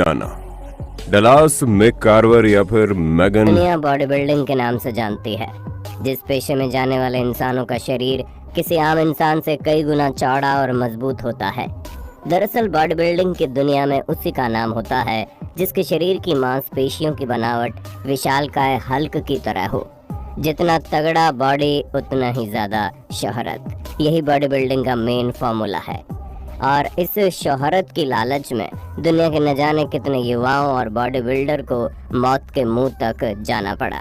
पियाना, डलास मैककार्वर या फिर मेगन। दुनिया बॉडी बिल्डिंग के नाम से जानती है, जिस पेशे में जाने वाले इंसानों का शरीर किसी आम इंसान से कई गुना चौड़ा और मजबूत होता है। दरअसल बॉडी बिल्डिंग की दुनिया में उसी का नाम होता है जिसके शरीर की मांसपेशियों की बनावट विशालकाय हल्क की तरह हो। जितना तगड़ा बॉडी उतना ही ज्यादा शोहरत, यही बॉडी बिल्डिंग का मेन फॉर्मूला है। और इस शोहरत की लालच में दुनिया के न जाने कितने युवाओं और बॉडी बिल्डर को मौत के मुंह तक जाना पड़ा।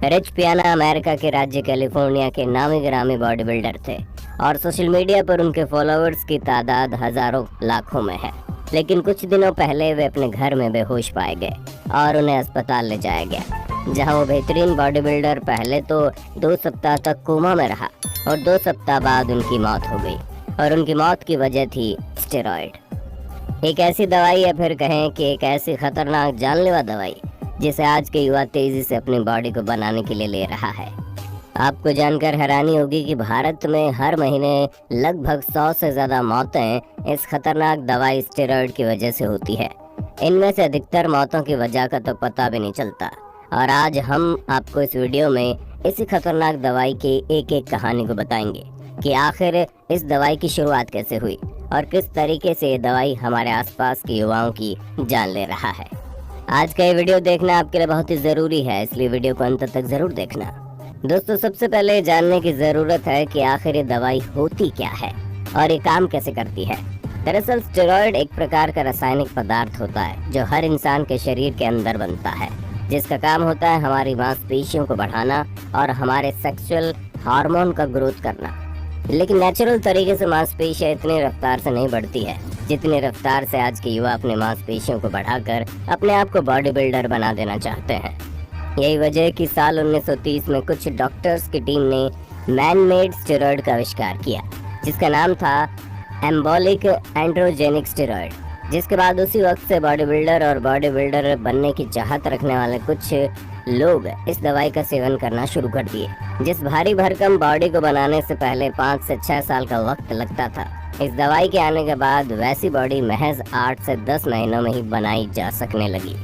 रिच पियाना अमेरिका के राज्य कैलिफोर्निया के नामी गिरामी बॉडी बिल्डर थे और सोशल मीडिया पर उनके फॉलोअर्स की तादाद हजारों लाखों में है। लेकिन कुछ दिनों पहले वे अपने घर में बेहोश पाए गए और उन्हें अस्पताल ले जाया गया, जहां वो बेहतरीन बॉडी बिल्डर पहले तो 2 सप्ताह तक कोमा में रहा और 2 सप्ताह बाद उनकी मौत हो गई। और उनकी मौत की वजह थी स्टेरॉइड, एक ऐसी दवाई या फिर कहें कि एक ऐसी खतरनाक जानलेवा दवाई जिसे आज के युवा तेजी से अपनी बॉडी को बनाने के लिए ले रहा है। आपको जानकर हैरानी होगी कि भारत में हर महीने लगभग 100 से ज्यादा मौतें इस खतरनाक दवाई स्टेरॉइड की वजह से होती है। इनमें से अधिकतर मौतों की वजह का तो पता भी नहीं चलता। और आज हम आपको इस वीडियो में इसी खतरनाक दवाई की एक एक कहानी को बताएंगे कि आखिर इस दवाई की शुरुआत कैसे हुई और किस तरीके से ये दवाई हमारे आसपास के युवाओं की जान ले रहा है। आज का ये वीडियो देखना आपके लिए बहुत ही ज़रूरी है, इसलिए वीडियो को अंत तक ज़रूर देखना। दोस्तों, सबसे पहले जानने की ज़रूरत है कि आखिर ये दवाई होती क्या है और ये काम कैसे करती है। दरअसल स्टेरॉइड एक प्रकार का रासायनिक पदार्थ होता है जो हर इंसान के शरीर के अंदर बनता है, जिसका काम होता है हमारी मांसपेशियों को बढ़ाना और हमारे सेक्सुअल हार्मोन का ग्रोथ करना। लेकिन नेचुरल तरीके से मांसपेशियां इतनी रफ्तार से नहीं बढ़ती है जितनी रफ्तार से आज के युवा अपने मांसपेशियों को बढ़ाकर अपने आप को बॉडी बिल्डर बना देना चाहते हैं। यही वजह है कि साल 1930 में कुछ डॉक्टर्स की टीम ने मैन मेड स्टेरॉइड का आविष्कार किया, जिसका नाम था एम्बोलिक एंड्रोजेनिक स्टेरॉइड। जिसके बाद उसी वक्त से बॉडी बिल्डर और बॉडी बिल्डर बनने की चाहत रखने वाले कुछ लोग इस दवाई का सेवन करना शुरू कर दिए। जिस भारी भरकम बॉडी को बनाने से पहले 5 से 6 साल का वक्त लगता था, इस दवाई के आने के बाद वैसी बॉडी महज 8 से 10 महीनों में ही बनाई जा सकने लगी।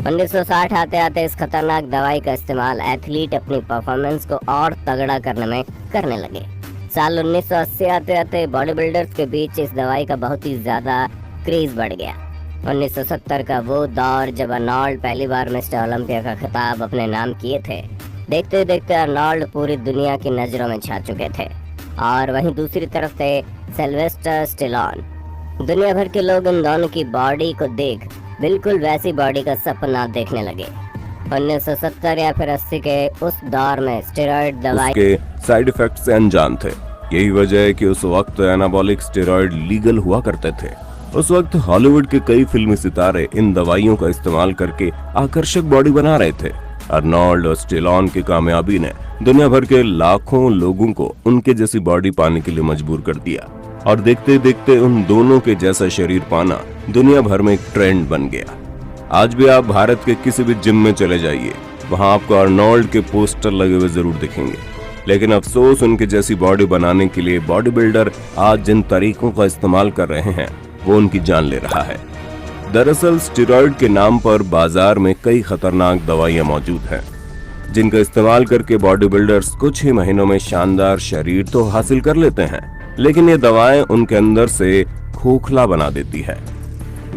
1960 आते आते इस खतरनाक दवाई का इस्तेमाल एथलीट अपनी परफॉर्मेंस को और तगड़ा करने में करने लगे। साल 1980 आते आते बॉडी बिल्डर्स के बीच इस दवाई का बहुत ही ज्यादा क्रेज बढ़ गया। 1970 का वो दौर जब अर्नोल्ड पहली बार मिस्टर ओलंपिया का खिताब अपने नाम किए थे, देखते देखते अर्नोल्ड पूरी दुनिया की नजरों में छा चुके थे। और वहीं दूसरी तरफ थे सिल्वेस्टर स्टेलोन। दुनिया भर के लोग इन दोनों की बॉडी को देख बिल्कुल वैसी बॉडी का सपना देखने लगे। 1970 या फिर 80 के उस दौर में स्टेरॉइड दवाई के साइड इफेक्ट्स अनजान थे। यही वजह है कि उस वक्त एनाबॉलिक स्टेरॉइड लीगल हुआ करते थे। उस वक्त हॉलीवुड के कई फिल्मी सितारे इन दवाइयों का इस्तेमाल करके आकर्षक बॉडी बना रहे थे। अर्नोल्ड और स्टेलोन की कामयाबी ने दुनिया भर के लाखों लोगों को उनके जैसी बॉडी पाने के लिए मजबूर कर दिया और देखते देखते उन दोनों के जैसा शरीर पाना दुनिया भर में एक ट्रेंड बन गया। आज भी आप भारत के किसी भी जिम में चले जाइए, वहाँ आपको अर्नोल्ड के पोस्टर लगे हुए जरूर दिखेंगे। लेकिन अफसोस, उनके जैसी बॉडी बनाने के लिए बॉडी बिल्डर आज जिन तरीकों का इस्तेमाल कर रहे हैं वो उनकी जान ले रहा है। दरअसल स्टेरॉइड के नाम पर बाजार में कई खतरनाक दवाइयां मौजूद हैं, जिनका इस्तेमाल करके बॉडी बिल्डर्स कुछ ही महीनों में शानदार शरीर तो हासिल कर लेते हैं, लेकिन ये दवाएं उनके अंदर से खोखला बना देती है।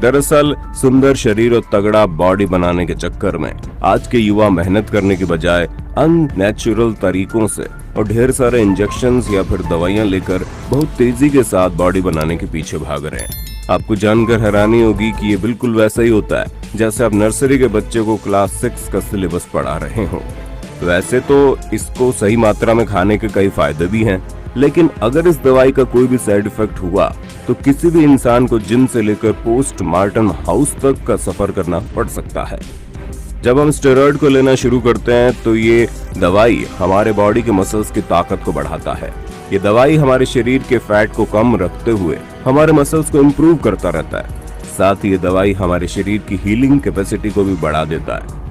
दरअसल सुंदर शरीर और तगड़ा बॉडी बनाने के चक्कर में आज के युवा मेहनत करने के बजाय अननेचुरल तरीकों से और ढेर सारे इंजेक्शंस या फिर दवाइयां लेकर बहुत तेजी के साथ बॉडी बनाने के पीछे भाग रहे हैं। आपको जानकर हैरानी होगी कि ये बिल्कुल वैसा ही होता है जैसे आप नर्सरी के बच्चे को क्लास 6 का सिलेबस पढ़ा रहे हो। वैसे तो इसको सही मात्रा में खाने के कई फायदे भी हैं, लेकिन अगर इस दवाई का कोई भी साइड इफेक्ट हुआ तो किसी भी इंसान को जिम से लेकर पोस्टमार्टम हाउस तक का सफर करना पड़ सकता है। जब हम स्टेरॉइड को लेना शुरू करते हैं तो ये दवाई हमारे बॉडी के मसल्स की ताकत को बढ़ाता है। ये दवाई हमारे शरीर के फैट को कम रखते हुए हमारे मसल्स को इम्प्रूव करता रहता है। साथ ही ये दवाई हमारे शरीर की हीलिंग कैपेसिटी को भी बढ़ा देता है।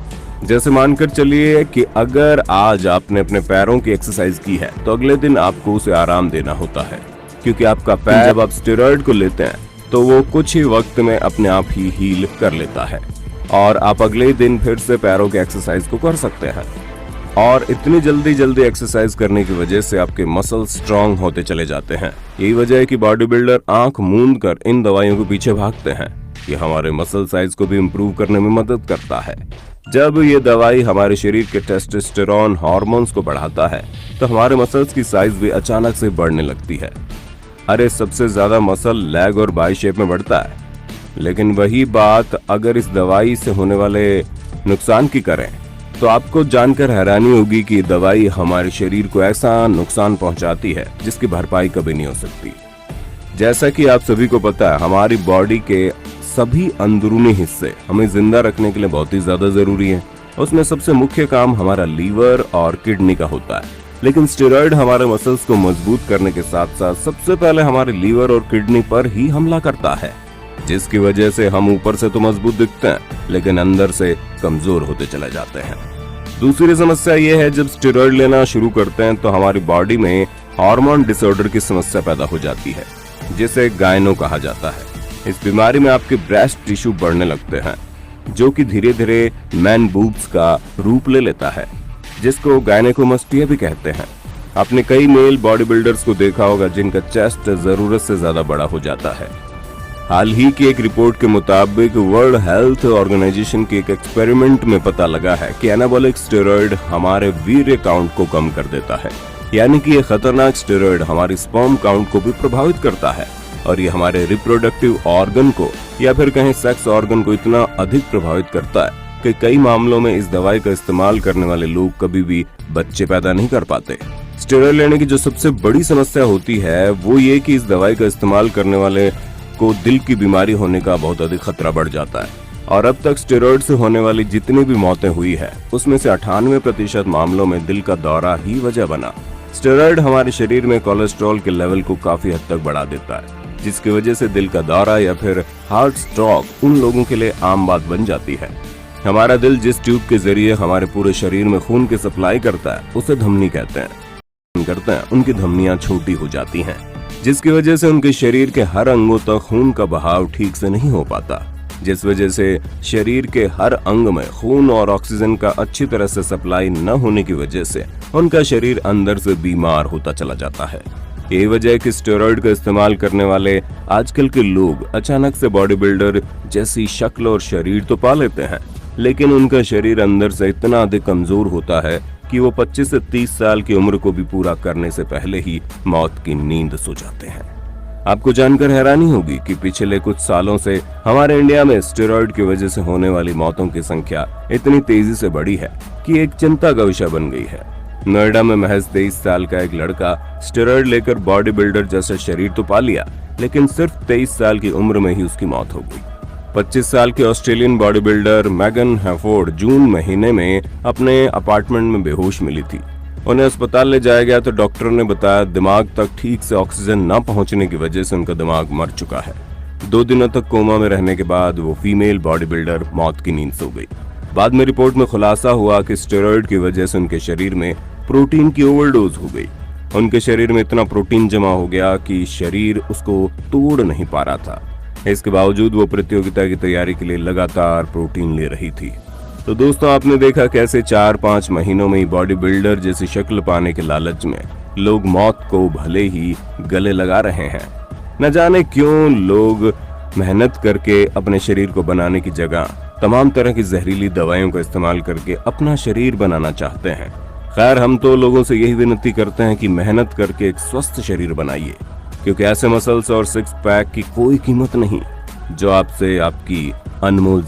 जैसे मानकर चलिए कि अगर आज आपने अपने पैरों की एक्सरसाइज की है तो अगले दिन आपको उसे आराम देना होता है, क्योंकि आपका पैर, जब आप स्टेरॉइड को लेते हैं तो वो कुछ ही वक्त में अपने आप ही हील कर लेता है और आप अगले ही दिन फिर से पैरों के एक्सरसाइज को कर सकते हैं। और इतनी जल्दी एक्सरसाइज करने की वजह से आपके मसल स्ट्रांग होते चले जाते हैं। यही वजह है कि बॉडी बिल्डर आंख मूंद कर इन दवाइयों के पीछे भागते हैं। ये हमारे मसल साइज को भी इम्प्रूव करने में मदद करता है। जब ये दवाई हमारे शरीर के टेस्टोस्टेरोन हार्मोन्स को बढ़ाता है तो हमारे मसल्स की साइज भी अचानक से बढ़ने लगती है। अरे सबसे ज्यादा मसल लेग और बाई शेप में बढ़ता है। लेकिन वही बात अगर इस दवाई से होने वाले नुकसान की करें तो आपको जानकर हैरानी होगी कि दवाई हमारे शरीर को ऐसा नुकसान पहुंचाती है जिसकी भरपाई कभी नहीं हो सकती। जैसा कि आप सभी को पता है, हमारी बॉडी के सभी अंदरूनी हिस्से हमें जिंदा रखने के लिए बहुत ही ज्यादा जरूरी है। उसमें सबसे मुख्य काम हमारा लीवर और किडनी का होता है। लेकिन स्टेरॉइड हमारे मसल्स को मजबूत करने के साथ साथ सबसे पहले हमारे लीवर और किडनी पर ही हमला करता है, जिसकी वजह से हम ऊपर से तो मजबूत दिखते हैं लेकिन अंदर से कमजोर होते चले जाते हैं। दूसरी समस्या ये है, जब स्टेरॉइड लेना शुरू करते हैं तो हमारी बॉडी में हार्मोन डिसऑर्डर की समस्या पैदा हो जाती है, जिसे गायनो कहा जाता है। इस बीमारी में आपके ब्रेस्ट टिश्यू बढ़ने लगते हैं, जो कि धीरे धीरे मैन बूब्स का रूप ले लेता है, जिसको गायनेकोमास्टिया भी कहते हैं। आपने कई मेल बॉडी बिल्डर्स को देखा होगा जिनका चेस्ट जरूरत से ज्यादा बड़ा हो जाता है। हाल ही की एक रिपोर्ट के मुताबिक वर्ल्ड हेल्थ ऑर्गेनाइजेशन के एक एक्सपेरिमेंट में पता लगा है कि एनाबॉलिक स्टेरॉइड हमारे वीर्य काउंट को कम कर देता है। यानी कि ये खतरनाक स्टेरॉइड हमारी स्पर्म काउंट को भी प्रभावित करता है और ये हमारे रिप्रोडक्टिव ऑर्गन को या फिर कहीं सेक्स ऑर्गन को इतना अधिक प्रभावित करता है कि कई मामलों में इस दवाई का इस्तेमाल करने वाले लोग कभी भी बच्चे पैदा नहीं कर पाते। स्टेरॉइड लेने की जो सबसे बड़ी समस्या होती है वो ये कि इस दवाई का इस्तेमाल करने वाले को दिल की बीमारी होने का बहुत अधिक खतरा बढ़ जाता है। और अब तक स्टेरॉइड से होने वाली जितनी भी मौतें हुई है उसमें से 98% मामलों में दिल का दौरा ही वजह बना। स्टेरॉइड हमारे शरीर में कोलेस्ट्रॉल के लेवल को काफी हद तक बढ़ा देता है, जिसकी वजह से दिल का दौरा या फिर हार्ट स्ट्रोक उन लोगों के लिए आम बात बन जाती है। हमारा दिल जिस ट्यूब के जरिए हमारे पूरे शरीर में खून की सप्लाई करता है उसे धमनी कहते हैं। उनकी धमनियां छोटी हो जाती हैं, जिसकी वजह से उनके शरीर के हर अंगों तक खून का बहाव ठीक से नहीं हो पाता, जिस वजह से शरीर के हर अंग में खून और ऑक्सीजन का अच्छी तरह से सप्लाई न होने की वजह से उनका शरीर अंदर से बीमार होता चला जाता है। यही वजह है कि स्टेरॉइड का इस्तेमाल करने वाले आजकल के लोग अचानक से बॉडी बिल्डर जैसी शक्ल और शरीर तो पा लेते हैं, लेकिन उनका शरीर अंदर से इतना अधिक कमजोर होता है कि वो 25 से 30 साल की उम्र को भी पूरा करने से पहले ही मौत की नींद सो जाते हैं। आपको जानकर हैरानी होगी कि पिछले कुछ सालों से हमारे इंडिया में स्टेरॉइड की वजह से होने वाली मौतों की संख्या इतनी तेजी से बढ़ी है कि एक चिंता का विषय बन गई है। नोएडा में महज 23 साल का एक लड़का स्टेरॉइड लेकर बॉडी बिल्डर जैसा शरीर तो पा लिया, लेकिन सिर्फ 23 साल की उम्र में ही उसकी मौत हो गई। 25 साल के ऑस्ट्रेलियन बॉडी बिल्डर मैगन हैफोर्ड जून महीने में अपने अपार्टमेंट में बेहोश मिली थी। उन्हें अस्पताल ले जाया गया तो डॉक्टर ने बताया दिमाग तक ठीक से ऑक्सीजन न पहुंचने की वजह से उनका दिमाग मर चुका है। 2 दिनों तक कोमा में रहने के बाद वो फीमेल बॉडी बिल्डर मौत की नींद सो गई। बाद में रिपोर्ट में खुलासा हुआ कि स्टेरॉइड की वजह से उनके शरीर में प्रोटीन की ओवरडोज हो गई। उनके शरीर में इतना प्रोटीन जमा हो गया कि शरीर उसको तोड़ नहीं पा रहा था। इसके बावजूद वो प्रतियोगिता की तैयारी के लिए लगातार प्रोटीन ले रही थी। तो दोस्तों, आपने देखा कैसे 4-5 महीनों में ही बॉडी बिल्डर जैसी शक्ल पाने के लालच में लोग मौत को भले ही गले लगा रहे हैं। न जाने क्यों लोग मेहनत करके अपने शरीर को बनाने की जगह तमाम तरह की जहरीली दवाइयों का इस्तेमाल करके अपना शरीर बनाना चाहते हैं। खैर, हम तो लोगों से यही विनती करते हैं कि मेहनत करके एक स्वस्थ शरीर बनाइए, क्योंकि ऐसे मसल्स और 6 पैक की कोई कीमत नहीं जो आपसे आपकी अनमोल